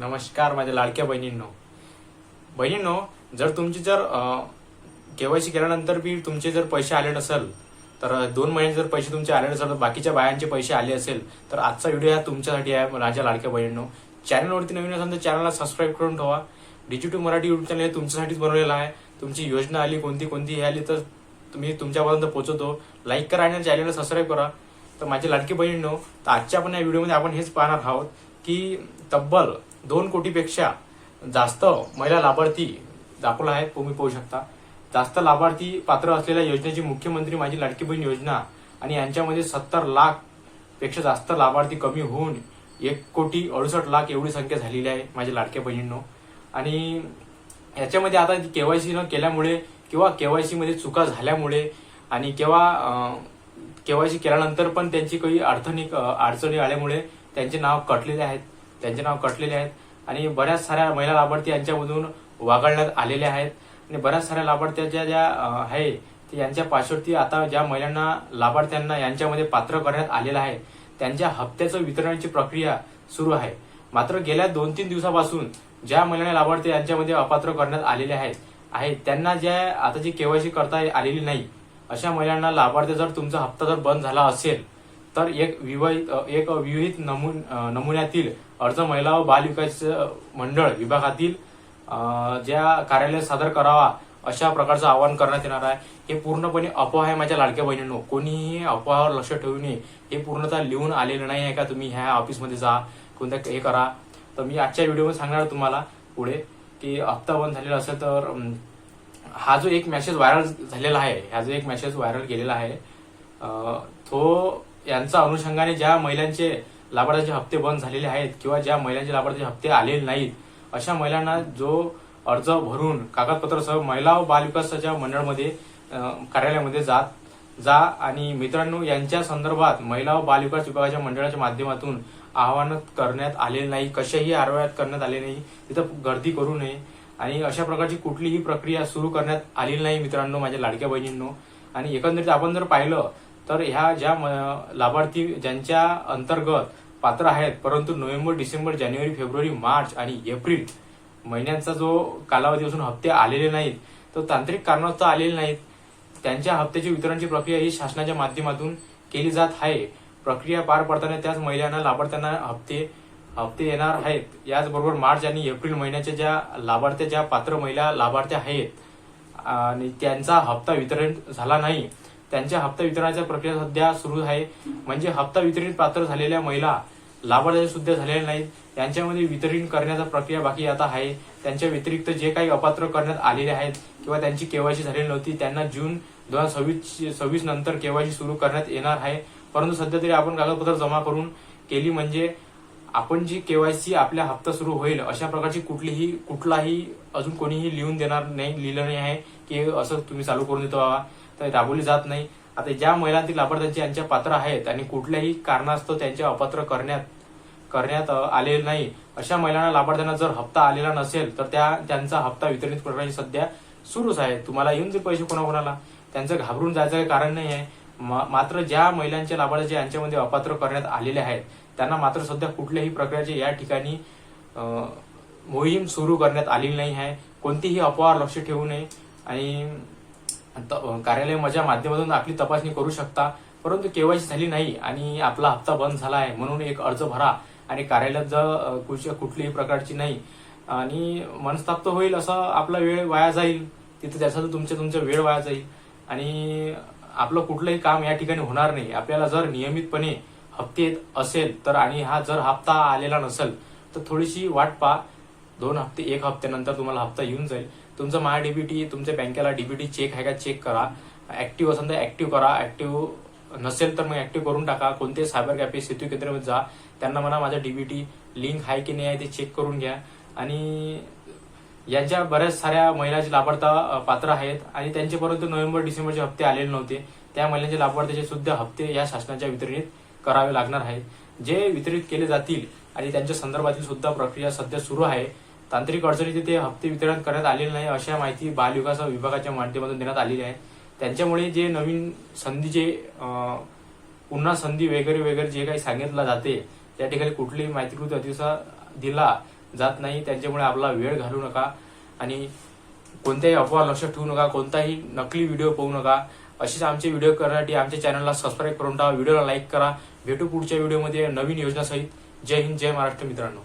नमस्कार माझ्या लाडक्या बहिणींनो, जर तुमची केवायसी केल्यानंतर बी तुमचे जर पैसे आले नसेल, तर 2 महिने जर पैसे तुमचे आले नसेल, तर बाकीच्या बायांचे पैसे आले असेल, तर आजचा व्हिडिओ हा तुमच्यासाठी आहे माझ्या लाडक्या बहिणींनो. चॅनलवरती नवीन असेल तर चॅनलला सबस्क्राईब करून ठेवा. डिजिटल मराठी युट्यूब चॅनल हे तुमच्यासाठीच बनवलेलं आहे. तुमची योजना आली कोणती हे आली तर तुम्ही तुमच्यापर्यंत पोहोचवतो. लाईक करा आणि चॅनलला सबस्क्राईब करा. तर माझे लाडकी बहिणींनो, तर आजच्या आपण या व्हिडिओमध्ये आपण हेच पाहणार आहोत की तब्बल 2 कोटीपेक्षा जास्त महिला लाभार्थी दाखवला आहेत. तुम्ही पाहू शकता. जास्त लाभार्थी पात्र असलेल्या योजनेची मुख्यमंत्री माझी लाडकी बहीण योजना आणि यांच्यामध्ये 70 लाख पेक्षा जास्त लाभार्थी कमी होऊन 1,68,00,000 एवढी संख्या झालेली आहे माझ्या लाडक्या बहिणींनो. आणि याच्यामध्ये आता केवायसी न केल्यामुळे किंवा केवायसी मध्ये चुका झाल्यामुळे आणि केवायसी केल्यानंतर पण त्यांची काही अडचणी आल्यामुळे त्यांचे नाव कटलेले आहेत आणि बऱ्याच साऱ्या महिला लाभार्थी यांच्यामधून वगळण्यात आलेल्या आहेत. आणि बऱ्याच साऱ्या लाभार्थ्याच्या ज्या आहे ते यांच्या पार्श्वती आता ज्या महिलांना लाभार्थ्यांना यांच्यामध्ये पात्र करण्यात आलेलं आहे त्यांच्या हप्त्याचं वितरणाची प्रक्रिया सुरू आहे. मात्र गेल्या 2-3 दिवसापासून ज्या महिलांना लाभार्थी यांच्यामध्ये अपात्र करण्यात आलेले आहेत त्यांना ज्या आता जी केवायसी करता आलेली नाही अशा महिलांना लाभार्थी जर तुमचा हप्ता जर बंद झाला असेल तर एक विहित नमुन्यातील अर्ज महिला व बाल विकास मंडळ विभागातील ज्या कार्यालयात सादर करावा अशा प्रकारचं आवाहन करण्यात येणार आहे. हे पूर्णपणे अफवा आहे माझ्या लाडक्या बहिणींनो. कोणीही अफवावर लक्ष ठेवू नये. हे पूर्णतः लिहून आलेलं नाही आहे का तुम्ही ह्या ऑफिसमध्ये जा कोणत्या हे करा. तर मी आजच्या व्हिडिओमध्ये सांगणार तुम्हाला पुढे की हप्ता बंद झालेला असेल तर हा जो एक मेसेज व्हायरल गेलेला आहे तो यांचा अनुषंगाने ज्या महिलांचे लाभार्थ्याचे हप्ते बंद झालेले आहेत किंवा ज्या महिलांचे लाभार्थ्याचे हप्ते आलेले नाहीत अशा महिलांना जो अर्ज भरून कागदपत्रासह महिला व बाल विकासाच्या मंडळामध्ये कार्यालयामध्ये जा आणि मित्रांनो यांच्या संदर्भात महिला व बाल विकास विभागाच्या मंडळाच्या माध्यमातून आवाहन करण्यात आलेले नाही. कशाही आरवायात करण्यात आले नाही. तिथं गर्दी करू नये आणि अशा प्रकारची कुठलीही प्रक्रिया सुरू करण्यात आलेली नाही मित्रांनो माझ्या लाडक्या बहिणींनो. आणि एकंदरीत आपण जर पाहिलं तर ह्या ज्या लाभार्थी ज्यांच्या अंतर्गत पात्र आहेत परंतु नोव्हेंबर, डिसेंबर, जानेवारी, फेब्रुवारी, मार्च आणि एप्रिल महिन्यांचा जो कालावधी असून हप्ते आलेले नाहीत तो तांत्रिक कारणास्तव आलेले नाहीत त्यांच्या हप्त्याची वितरणाची प्रक्रिया ही शासनाच्या माध्यमातून केली जात आहे. प्रक्रिया पार पडताना त्याच महिलांना लाभार्थ्यांना हप्ते येणार आहेत. याचबरोबर मार्च आणि एप्रिल महिन्याच्या ज्या पात्र महिला लाभार्थ्या आहेत आणि त्यांचा हप्ता वितरण झाला नाही त्यांच्या हप्ता वितरणाच्या प्रक्रिया सध्या सुरू आहे. म्हणजे हप्ता वितरित पात्र झालेल्या महिला लाभार्थ्या सुद्धा झालेल्या नाहीत यांच्यामध्ये वितरण करण्याचा प्रक्रिया बाकी आता आहे. त्यांच्या व्यतिरिक्त जे काही अपात्र करण्यात आलेले आहेत किंवा त्यांची केवायसी झालेली नव्हती त्यांना जून 2026 नंतर केवायसी सुरू करण्यात येणार आहे. परंतु सध्या तरी आपण कागदपत्र जमा करून केली म्हणजे आपण जी केवायसी आपल्या हप्ता सुरू होईल अशा प्रकारची कुठलाही अजून कोणीही लिहिलं नाही आहे की असं तुम्ही चालू करून देतो बाबा तर राबवली जात नाही. आता ज्या महिलांतील लाभार्थ्यांची यांच्या पात्र आहेत आणि कुठल्याही कारणास्तव त्यांचे अपात्र करण्यात आलेले नाही अशा महिलांना लाभार्थ्यांना जर हप्ता आलेला नसेल तर त्यांचा हप्ता वितरित करण्याची सध्या सुरूच आहे. तुम्हाला येऊन जे पैसे कोणाकोणाला त्यांचं घाबरून जायचं कारण नाही आहे. मात्र ज्या महिलांच्या लाभार्थ्याचे यांच्यामध्ये अपात्र करण्यात आलेले आहेत त्यांना मात्र सध्या कुठल्याही प्रकारचे या ठिकाणी मोहीम सुरू करण्यात आलेली नाही आहे. कोणतीही अफवावर लक्ष ठेवू नये आणि कार्यालय माझ्या माध्यमातून आपली तपासणी करू शकता. परंतु केवायसी झाली नाही आणि आपला हप्ता बंद झाला आहे म्हणून एक अर्ज भरा आणि कार्यालयात जर कुठलीही प्रकारची नाही आणि मनस्ताप होईल असं आपला वेळ वाया जाईल तिथे त्यासाठी तुमचा वेळ वाया जाईल आणि आपलं कुठलंही काम या ठिकाणी होणार नाही. आपल्याला जर नियमितपणे हप्ते येत असेल तर आणि हा जर हप्ता आलेला नसेल तर थोडीशी वाट पहा. 2 हप्ते 1 हप्त्यानंतर तुम्हाला हप्ता येऊन जाईल. तुमचं माय डीबीटी तुमच्या बँकेला डीबीटी चेक आहे का चेक करा. ऍक्टिव्ह असेल तर ऍक्टिव्ह करा. ऍक्टिव्ह नसेल तर मग ऍक्टिव्ह करून टाका. कोणते सायबर कॅफे सेतू केंद्रामध्ये जा त्यांना म्हणा माझा डीबीटी लिंक आहे की नाही आहे ते चेक करून घ्या. आणि यांच्या बऱ्याच साऱ्या महिलांचे लाभार्थी पात्र आहेत आणि त्यांच्यापर्यंत नोव्हेंबर, डिसेंबरचे हप्ते आलेले नव्हते त्या महिलांचे लाभार्थ्याचे सुद्धा हप्ते या शासनाच्या वितरित करावे लागणार आहेत. जे वितरित केले जातील आणि त्यांच्या संदर्भातील सुद्धा प्रक्रिया सध्या सुरू आहे. तांत्रिक अडचणी ते हप्ते वितरण करण्यात आलेले नाही अशा माहिती बाल विकास विभागाच्या माध्यमातून देण्यात आलेली आहे. त्यांच्यामुळे जे नवीन संधीचे पुन्हा संधी वगैरे जे काही सांगितलं जाते त्या ठिकाणी कुठलीही माहितीकृत अतिसा दिला जात नाही, त्यांच्यामुळे आपला वेळ घालू नका आणि कोणत्याही अफवा लक्षात ठेवू नका, कोणताही नकली व्हिडिओ पाहू नका. असेच आमचे व्हिडिओ करण्यासाठी आमच्या चॅनलला सबस्क्राईब करून टाका, व्हिडिओला लाईक करा. भेटू पुढच्या व्हिडिओमध्ये नवीन योजनासहित. जय हिंद, जय महाराष्ट्र मित्रांनो.